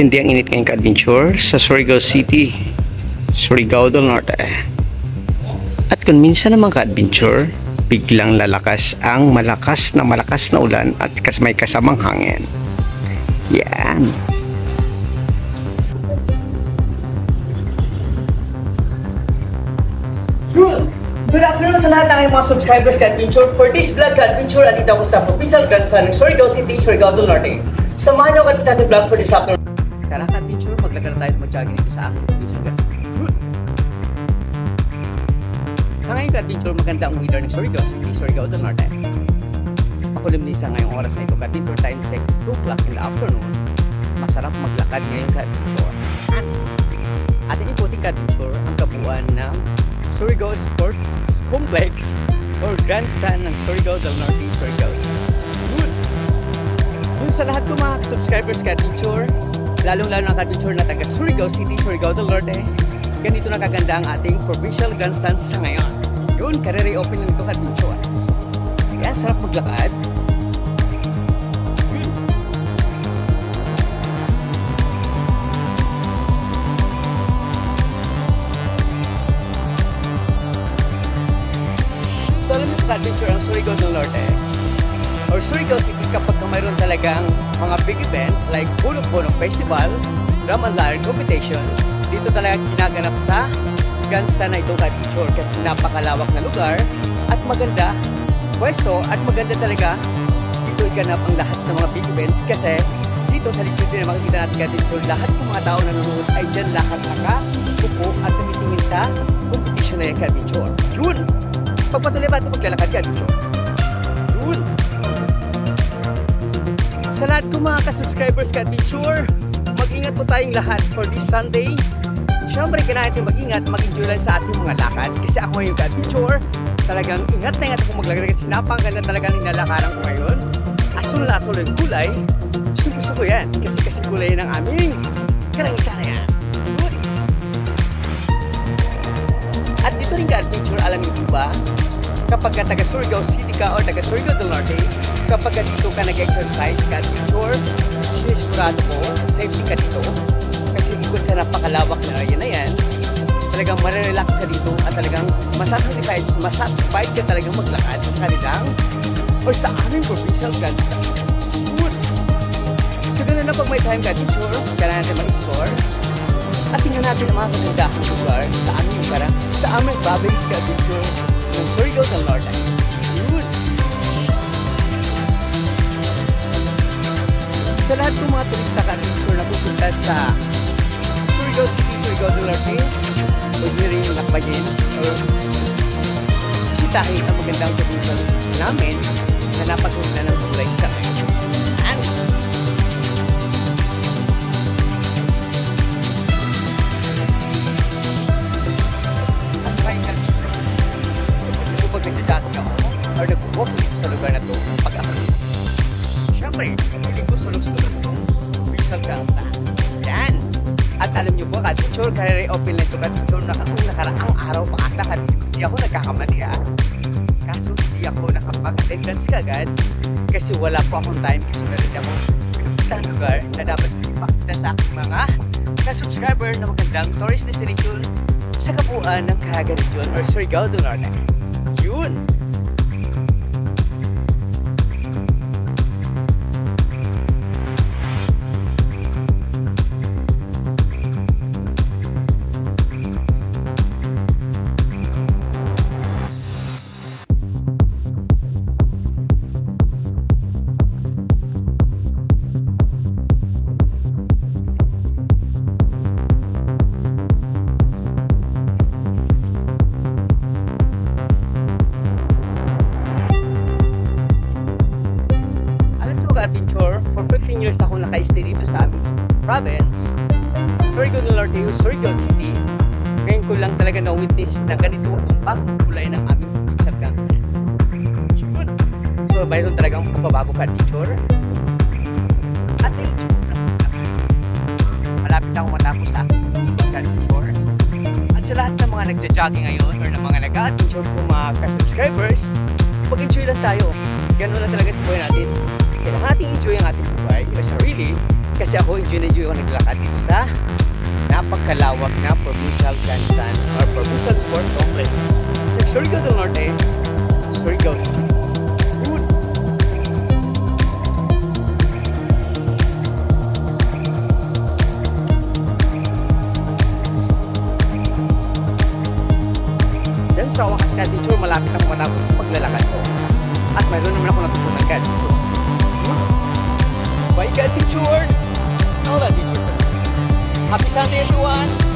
Matindi ang init ngayong ka-adventure sa Surigao City, Surigao del Norte. At kung minsan naman ka-adventure, biglang lalakas ang malakas na ulan at may kasamang hangin. Yan. Good afternoon sa lahat ng aking mga subscribers ka-adventure. For this vlog ka-adventure, andito ako sa provincial grandson ng Surigao City, Surigao del Norte. Samahan niyo ako sa ating vlog for this afternoon. Tara ka-adventure, maglagay na tayo mag-jogging dito sa aking provincial grandson. Sa ngayon ka-adventure, maganda ang weather ng Surigao City, Surigao del Norte. Makulimlisa ngayong oras na ito ka-adventure. Time check is 2 o'clock in the afternoon. Masarap maglakad ngayon ka-adventure. Ating iputing ka-adventure ang kabuuan ng Surigao Sports Complex or Grandstand ng Surigao del Norte, Surigao. Yun sa lahat ko mga subscribers ka-adventure, lalong-lalo ang ka-adventure na taga Surigao City, Surigao del Norte, ganito na kaganda ang ating provincial grandstand sa ngayon. Yun, karere-open lang ito ka-adventure. Kaya sarap maglakad. Adventure ang Surigao del Norte or Surigao City kapag mayroon talagang mga big events like Punong-Punong Festival, Drum and Lyre Competition. Dito talaga ginaganap sa grandstand na itong adventure kasi napakalawak na lugar at maganda pwesto at maganda talaga dito iganap ang lahat ng mga big events kasi dito sa likod din makikita natin adventure lahat ng mga tao na nanonood ay dyan lahat nakapupo at tumitingin sa competition na yung adventure. Yun! Pagpatuloy ba ito maglalakad ka dito? Yun! Sa lahat ko mga ka-subscribers ka-adventure, mag-ingat po tayong lahat for this Sunday. Siyempre, kailangan natin mag-ingat, mag-enjoy lang sa ating mga lakad. Kasi ako ngayon ka-adventure, talagang ingat na ingat ako maglakad kasi napakaganda talaga ng nilalakaran ko ngayon. Asul-asul yung kulay. Gusto ko yan kasi kulay ng aming kalangitan. At dito rin ka-adventure, alam niyo ba? Kapag taga Surigao City ka o taga Surigao del Norte, kapag dito ka nag-exercise ka-adventure, sinisigurado ko, safety ka dito. Kasi ikot sa napakalawak na area na yan, talagang marirelax ka dito at talagang masatisfied ka talagang maglakad sa kanilang o sa aming provincial grandstand. So ganoon na pag may time ka-adventure, kailangan natin mag-explore at tingnan natin ang mga kagandahang lugar sa aming lugar, sa aming province ka-adventure ng Surigao del Norte. Yun! Sa lahat ng mga turista ka-adventure na pupunta sa Surigao City, Surigao del Norte, huwag nyo rin yung nakbayin o bisitahin ang magandang provincial namin na napatunan ng kulay sa ngayon. Or nag-walk sa lugar na ito pag-akas. Siyempre, hindi ko sulog-sulog ito. Pixel Grandstand. Yan! At alam niyo po, ka-adventure, karere-open na ito ka-adventure na kung nakaraang araw pa ata hindi ako nagkakamali ha. Kaso hindi ako nakapag-attendance kagad kasi wala po akong time kasi meron akong pinagpuntahan lugar na dapat ipakita sa aking mga ka-subscriber na magandang tourist destination sa kabuuan ng Caraga Region or Surigao del Norte. Yun! Adventure, for 15 years akong naka-stay dito sa aming province, Surigao del Norte, Surigao City. Ngayon ko lang talaga na-witness na ganito ang bagong kulay ng aming provincial grandstand. So, mayroon talagang pagbabago ka-adventure. At malapit akong matapos sa aking ka-adventure. At sa lahat ng mga nagja-jogging ngayon or ng mga nag-adventure ko mga ka-subscribers, mag-enjoy lang tayo. Ganun lang talaga sa buhay natin. Kailangan natin enjoy ang ating buhay, yung sarili, Kasi ako, enjoy ako naglakad dito sa napakalawak na provincial grandstand or provincial sport complex. Like Surigao del Norte, Surigao City. Good. Yan sa wakas ka, teacher, malapit ako matapos sa paglalakad ko. At mayroon naman ako natutunan ka dito. Bye ka, teacher! All that, teacher. Happy Sunday, everyone!